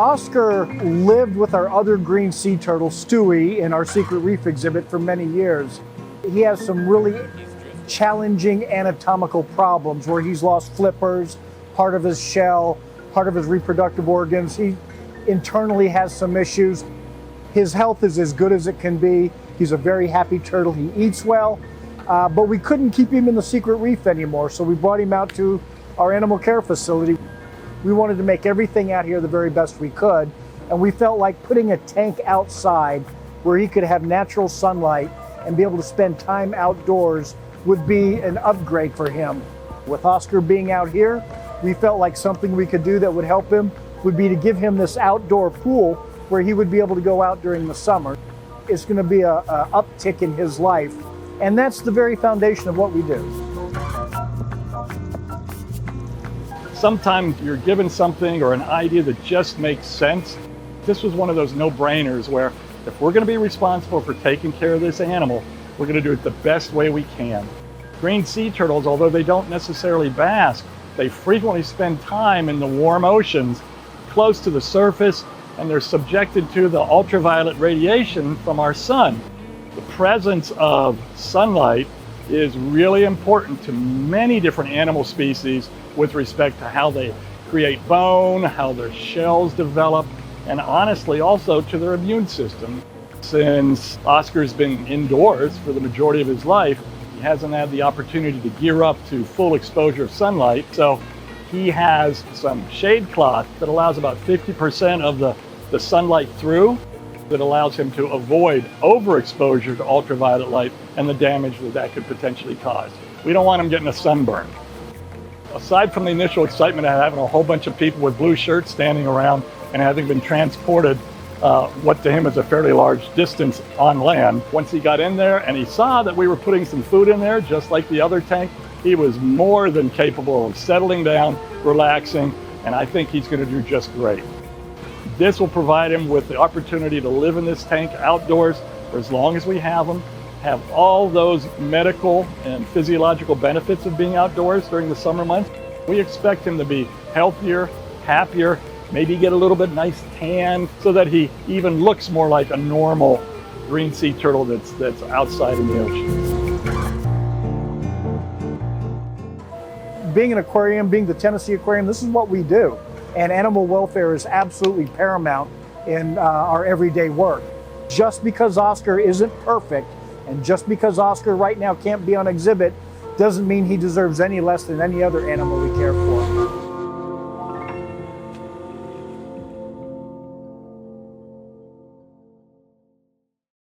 Oscar lived with our other green sea turtle, Stewie, in our secret reef exhibit for many years. He has some really challenging anatomical problems where he's lost flippers, part of his shell, part of his reproductive organs. He internally has some issues. His health is as good as it can be. He's a very happy turtle. He eats well, but we couldn't keep him in the secret reef anymore, so we brought him out to our animal care facility. We wanted to make everything out here the very best we could, and we felt like putting a tank outside where he could have natural sunlight and be able to spend time outdoors would be an upgrade for him. With Oscar being out here, we felt like something we could do that would help him would be to give him this outdoor pool where he would be able to go out during the summer. It's going to be a uptick in his life, and that's the very foundation of what we do. Sometimes you're given something or an idea that just makes sense. This was one of those no-brainers where if we're going to be responsible for taking care of this animal, we're going to do it the best way we can. Green sea turtles, although they don't necessarily bask, they frequently spend time in the warm oceans close to the surface, and they're subjected to the ultraviolet radiation from our sun. The presence of sunlight is really important to many different animal species with respect to how they create bone, how their shells develop, and honestly also to their immune system. Since Oscar's been indoors for the majority of his life, he hasn't had the opportunity to gear up to full exposure of sunlight, so he has some shade cloth that allows about 50% of the sunlight through, that allows him to avoid overexposure to ultraviolet light and the damage that could potentially cause. We don't want him getting a sunburn. Aside from the initial excitement of having a whole bunch of people with blue shirts standing around and having been transported what to him is a fairly large distance on land, once he got in there and he saw that we were putting some food in there, just like the other tank, he was more than capable of settling down, relaxing, and I think he's going to do just great. This will provide him with the opportunity to live in this tank outdoors for as long as we have him, have all those medical and physiological benefits of being outdoors during the summer months. We expect him to be healthier, happier, maybe get a little bit nice tan so that he even looks more like a normal green sea turtle that's outside in the ocean. Being an aquarium, being the Tennessee Aquarium, this is what we do. And animal welfare is absolutely paramount in our everyday work. Just because Oscar isn't perfect, and just because Oscar right now can't be on exhibit, doesn't mean he deserves any less than any other animal we care for.